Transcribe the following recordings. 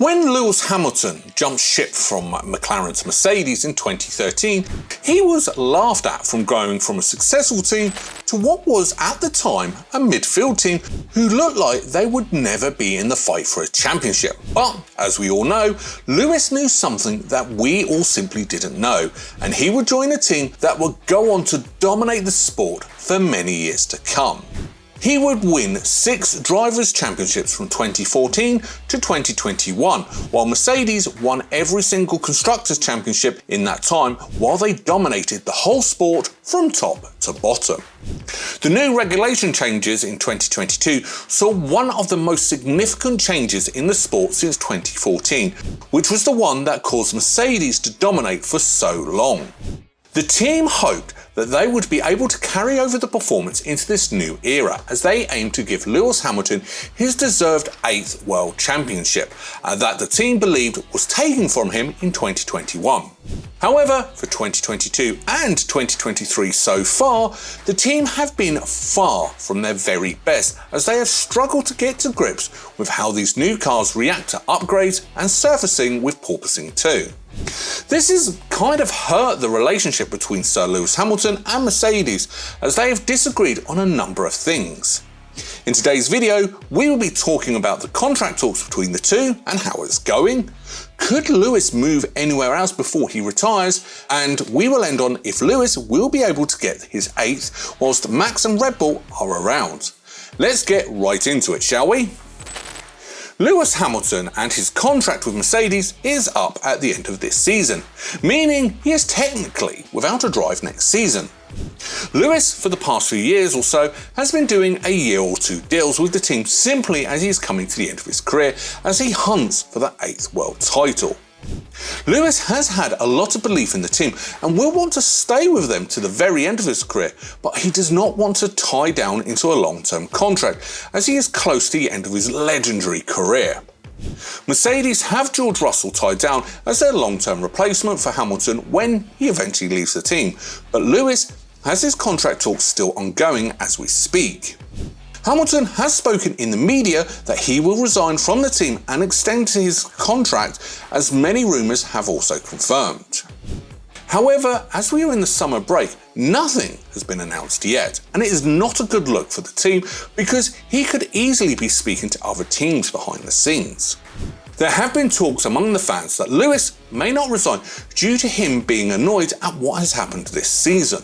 When Lewis Hamilton jumped ship from McLaren to Mercedes in 2013, he was laughed at from going from a successful team to what was at the time a midfield team who looked like they would never be in the fight for a championship. But as we all know, Lewis knew something that we all simply didn't know, and he would join a team that would go on to dominate the sport for many years to come. He would win 6 Drivers' Championships from 2014 to 2021, while Mercedes won every single Constructors' Championship in that time, while they dominated the whole sport from top to bottom. The new regulation changes in 2022 saw one of the most significant changes in the sport since 2014, which was the one that caused Mercedes to dominate for so long. The team hoped that they would be able to carry over the performance into this new era as they aimed to give Lewis Hamilton his deserved 8th World Championship that the team believed was taken from him in 2021. However, for 2022 and 2023 so far, the team have been far from their very best as they have struggled to get to grips with how these new cars react to upgrades and surfacing with porposing too. This has kind of hurt the relationship between Sir Lewis Hamilton and Mercedes as they have disagreed on a number of things. In today's video, we will be talking about the contract talks between the two and how it's going. Could Lewis move anywhere else before he retires? And we will end on if Lewis will be able to get his 8th whilst Max and Red Bull are around. Let's get right into it, shall we? Lewis Hamilton and his contract with Mercedes is up at the end of this season, meaning he is technically without a drive next season. Lewis, for the past few years or so, has been doing a year or 2 deals with the team simply as he is coming to the end of his career as he hunts for the 8th world title. Lewis has had a lot of belief in the team and will want to stay with them to the very end of his career, but he does not want to tie down into a long-term contract as he is close to the end of his legendary career. Mercedes have George Russell tied down as their long-term replacement for Hamilton when he eventually leaves the team, but Lewis has his contract talks still ongoing as we speak. Hamilton has spoken in the media that he will resign from the team and extend his contract, as many rumours have also confirmed. However, as we are in the summer break, nothing has been announced yet, and it is not a good look for the team because he could easily be speaking to other teams behind the scenes. There have been talks among the fans that Lewis may not resign due to him being annoyed at what has happened this season.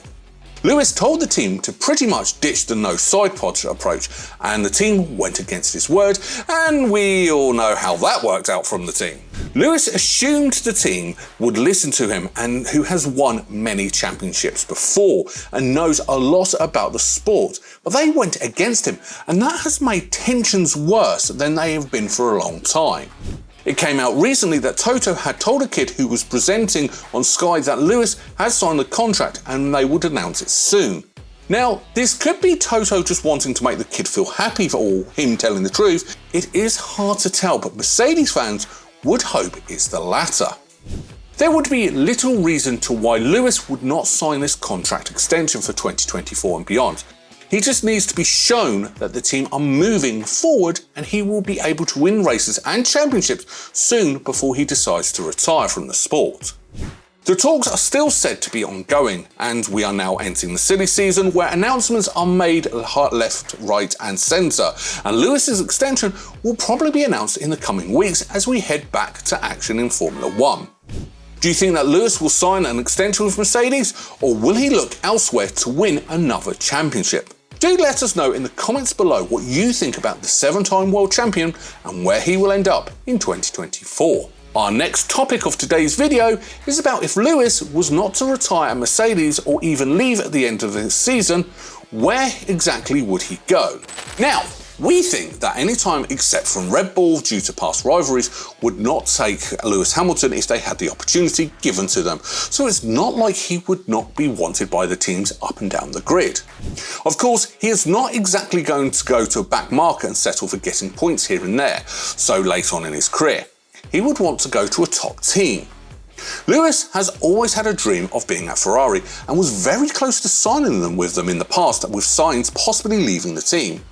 Lewis told the team to pretty much ditch the no side pod approach, and the team went against his word, and we all know how that worked out from the team. Lewis assumed the team would listen to him, and who has won many championships before and knows a lot about the sport, but they went against him, and that has made tensions worse than they have been for a long time. It came out recently that Toto had told a kid who was presenting on Sky that Lewis had signed the contract and they would announce it soon. Now, this could be Toto just wanting to make the kid feel happy or him telling the truth. It is hard to tell, but Mercedes fans would hope it's the latter. There would be little reason to why Lewis would not sign this contract extension for 2024 and beyond. He just needs to be shown that the team are moving forward and he will be able to win races and championships soon before he decides to retire from the sport. The talks are still said to be ongoing, and we are now entering the silly season where announcements are made left, right and centre, and Lewis's extension will probably be announced in the coming weeks as we head back to action in Formula 1. Do you think that Lewis will sign an extension with Mercedes, or will he look elsewhere to win another championship? Do let us know in the comments below what you think about the 7-time world champion and where he will end up in 2024. Our next topic of today's video is about if Lewis was not to retire at Mercedes or even leave at the end of this season, where exactly would he go? Now, we think that any time except from Red Bull due to past rivalries would not take Lewis Hamilton if they had the opportunity given to them, so it's not like he would not be wanted by the teams up and down the grid. Of course, he is not exactly going to go to a back market and settle for getting points here and there, so late on in his career. He would want to go to a top team. Lewis has always had a dream of being at Ferrari and was very close to signing with them in the past, with signs possibly leaving the team.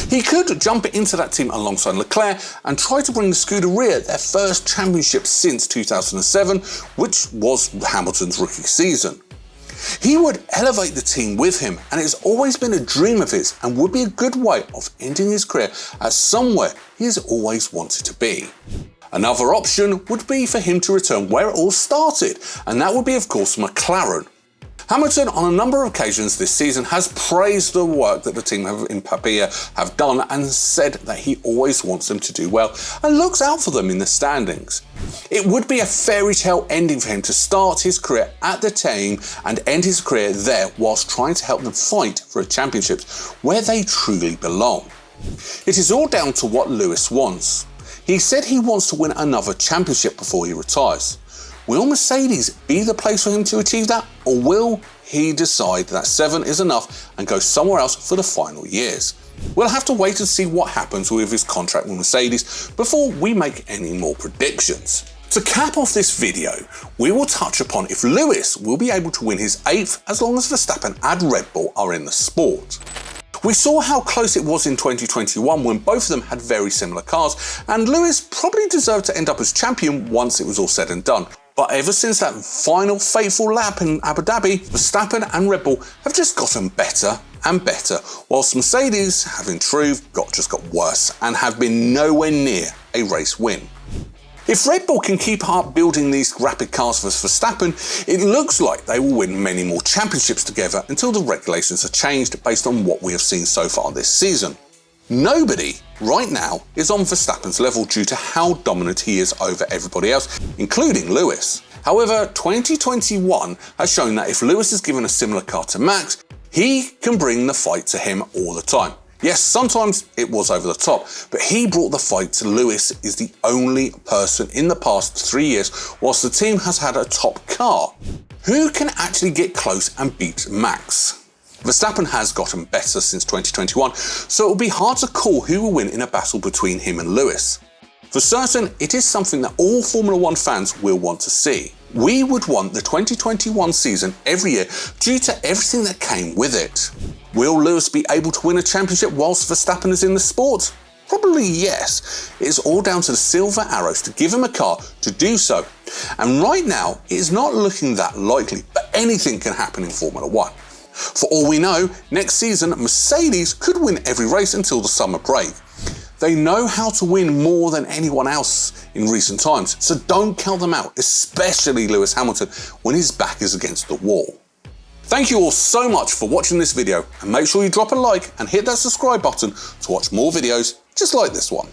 He could jump into that team alongside Leclerc and try to bring the Scuderia their first championship since 2007, which was Hamilton's rookie season. He would elevate the team with him, and it's always been a dream of his and would be a good way of ending his career at somewhere he has always wanted to be. Another option would be for him to return where it all started, and that would be of course McLaren. Hamilton on a number of occasions this season has praised the work that the team in Papilla have done and said that he always wants them to do well and looks out for them in the standings. It would be a fairy tale ending for him to start his career at the team and end his career there whilst trying to help them fight for a championship where they truly belong. It is all down to what Lewis wants. He said he wants to win another championship before he retires. Will Mercedes be the place for him to achieve that, or will he decide that 7 is enough and go somewhere else for the final years? We'll have to wait and see what happens with his contract with Mercedes before we make any more predictions. To cap off this video, we will touch upon if Lewis will be able to win his 8th as long as Verstappen and Red Bull are in the sport. We saw how close it was in 2021 when both of them had very similar cars, and Lewis probably deserved to end up as champion once it was all said and done. But ever since that final fateful lap in Abu Dhabi, Verstappen and Red Bull have just gotten better and better, whilst Mercedes have in truth just got worse and have been nowhere near a race win. If Red Bull can keep up building these rapid cars for Verstappen, it looks like they will win many more championships together until the regulations are changed based on what we have seen so far this season. Nobody right now is on Verstappen's level due to how dominant he is over everybody else, including Lewis. However, 2021 has shown that if Lewis is given a similar car to Max, he can bring the fight to him all the time. Yes, sometimes it was over the top, but he brought the fight to Lewis is the only person in the past 3 years, whilst the team has had a top car, who can actually get close and beat Max. Verstappen has gotten better since 2021, so it will be hard to call who will win in a battle between him and Lewis. For certain, it is something that all Formula 1 fans will want to see. We would want the 2021 season every year due to everything that came with it. Will Lewis be able to win a championship whilst Verstappen is in the sport? Probably yes. It is all down to the silver arrows to give him a car to do so. And right now, it is not looking that likely, but anything can happen in Formula 1. For all we know, next season Mercedes could win every race until the summer break. They know how to win more than anyone else in recent times, so don't count them out, especially Lewis Hamilton when his back is against the wall. Thank you all so much for watching this video, and make sure you drop a like and hit that subscribe button to watch more videos just like this one.